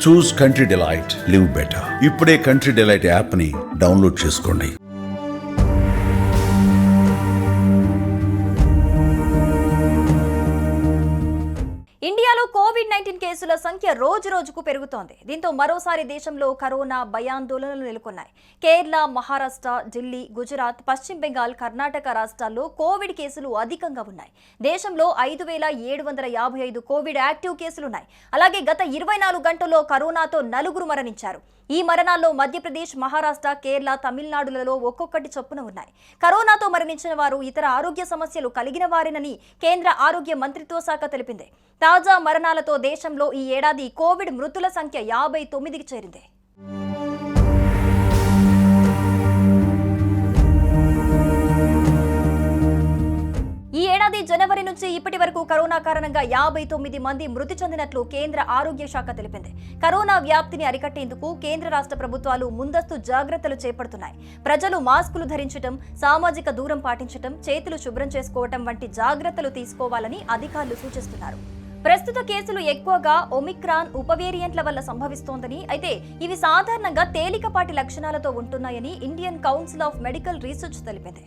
చూస్ country delight, live better. ఇప్పుడే country delight app ని download చేసుకోండి. ఇండియాలో కోవిడ్-19 కేసుల సంఖ్య రోజు రోజుకు పెరుగుతోంది. దీంతో మరోసారి దేశంలో కరోనా భయాందోళనలు నెలకొన్నాయి. కేరళ, మహారాష్ట్ర, ఢిల్లీ, గుజరాత్, పశ్చిమ బెంగాల్, కర్ణాటక రాష్ట్రాల్లో కోవిడ్ కేసులు అధికంగా ఉన్నాయి. దేశంలో 5,755 కోవిడ్ యాక్టివ్ కేసులున్నాయి. అలాగే గత 24 గంటల్లో కరోనాతో 4 మరణించారు. ఈ మరణాల్లో మధ్యప్రదేశ్, మహారాష్ట్ర, కేరళ, తమిళనాడులలో ఒక్కొక్కటి చొప్పున ఉన్నాయి. కరోనాతో మరణించిన వారు ఇతర ఆరోగ్య సమస్యలు కలిగిన వారేనని కేంద్ర ఆరోగ్య మంత్రిత్వ శాఖ తెలిపింది. తాజా మరణాలతో దేశంలో ఈ ఏడాది కోవిడ్ మృతుల సంఖ్య 59కి చేరింది. ఈ ఏడాది జనవరి నుంచి ఇప్పటి వరకు కరోనా కారణంగా 59 మంది మృతి చెందినట్లు కేంద్ర ఆరోగ్య శాఖ తెలిపింది. కరోనా వ్యాప్తిని అరికట్టేందుకు కేంద్ర రాష్ట్ర ప్రభుత్వాలు ముందస్తు జాగ్రత్తలు చేపడుతున్నాయి. ప్రజలు మాస్కులు ధరించడం, సామాజిక దూరం పాటించడం, చేతులు శుభ్రం చేసుకోవడం వంటి జాగ్రత్తలు తీసుకోవాలని అధికారులు సూచిస్తున్నారు. ప్రస్తుత కేసులు ఎక్కువగా ఒమిక్రాన్ ఉపవేరియంట్ల వల్ల సంభవిస్తోందని, అయితే ఇవి సాధారణంగా తేలికపాటి లక్షణాలతో ఉంటున్నాయని Indian council of medical research తెలిపింది.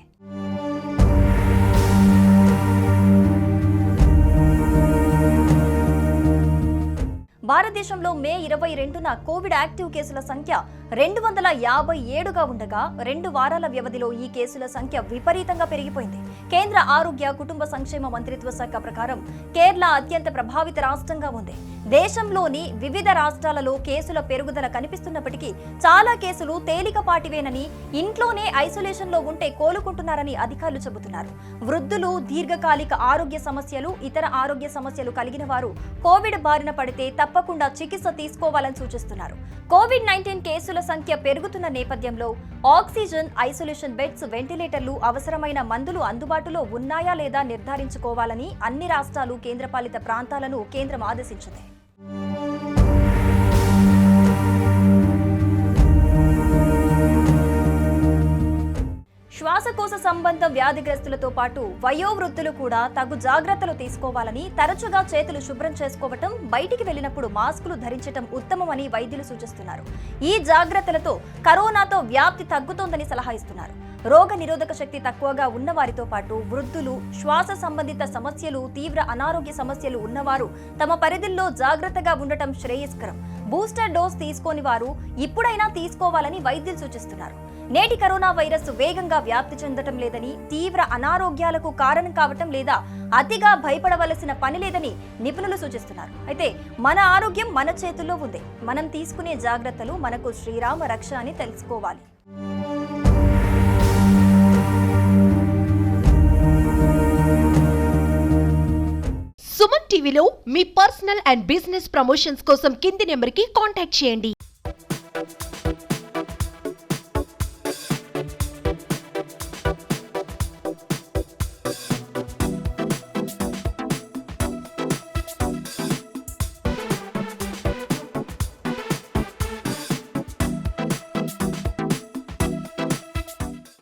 భారతదేశంలో మే 22న కోవిడ్ యాక్టివ్ కేసుల సంఖ్య 257గా ఉండగా 2 వారాల వ్యవధిలో ఈ కేసుల సంఖ్య విపరీతంగా పెరిగిపోయింది. కేంద్ర ఆరోగ్య కుటుంబ సంక్షేమ మంత్రిత్వ శాఖ ప్రకారం కేరళ అత్యంత ప్రభావిత రాష్ట్రంగా ఉంది. దేశంలోని వివిధ రాష్ట్రాలలో కేసుల పెరుగుదల కనిపిస్తున్నప్పటికీ చాలా కేసులు తేలికపాటివేనని, ఇంట్లోనే ఐసోలేషన్ లో ఉంటే కోలుకుంటున్నారని అధికారులు చెబుతున్నారు. వృద్ధులు, దీర్ఘకాలిక ఆరోగ్య సమస్యలు, ఇతర ఆరోగ్య సమస్యలు కలిగిన వారు కోవిడ్ బారిన పడితే తప్పకుండా చికిత్స తీసుకోవాలని సూచిస్తున్నారు. కోవిడ్-19 కేసుల సంఖ్య పెరుగుతున్న నేపథ్యంలో ఆక్సిజన్, ఐసోలేషన్ బెడ్స్, వెంటిలేటర్లు, అవసరమైన మందులు అందుబాటులో ఉన్నాయా లేదా నిర్ధారించుకోవాలని అన్ని రాష్ట్రాలు, కేంద్రపాలిత ప్రాంతాలను కేంద్రం ఆదేశించింది. శ్వాసకోశ సంబంధ వ్యాధిగ్రస్తులతో పాటు వయోవృద్ధులు కూడా తగు జాగ్రత్తలు తీసుకోవాలని, తరచుగా చేతులు శుభ్రం చేసుకోవటం, బయటికి వెళ్లినప్పుడు మాస్కులు ధరించడం ఉత్తమమని వైద్యులు సూచిస్తున్నారు. ఈ జాగ్రత్తలతో కరోనాతో వ్యాప్తి తగ్గుతోందని సలహా ఇస్తున్నారు. రోగ నిరోధక శక్తి తక్కువగా ఉన్న వారితో పాటు వృద్ధులు, శ్వాస సంబంధిత సమస్యలు, తీవ్ర అనారోగ్య సమస్యలు ఉన్నవారు తమ పరిధిలో జాగ్రత్తగా ఉండటం శ్రేయస్కరం. బూస్టర్ డోస్ తీసుకోని వారు ఇప్పుడైనా తీసుకోవాలని వైద్యులు సూచిస్తున్నారు. నేటి కరోనా వైరస్ వేగంగా వ్యాప్తి చెందటం లేదని, తీవ్ర అనారోగ్యాలకు కారణం కావటం లేదా అతిగా భయపడవలసిన పని లేదని నిపుణులు సూచిస్తున్నారు. అయితే మన ఆరోగ్యం మన చేతుల్లో ఉంది. మనం తీసుకునే జాగ్రత్తలు మనకు శ్రీరామ రక్ష అని తెలుసుకోవాలి. సుమన్ టీవీలో మీ పర్సనల్ అండ్ బిజినెస్ ప్రమోషన్స్ కోసం కింది నెంబర్కి కాంటాక్ట్ చేయండి.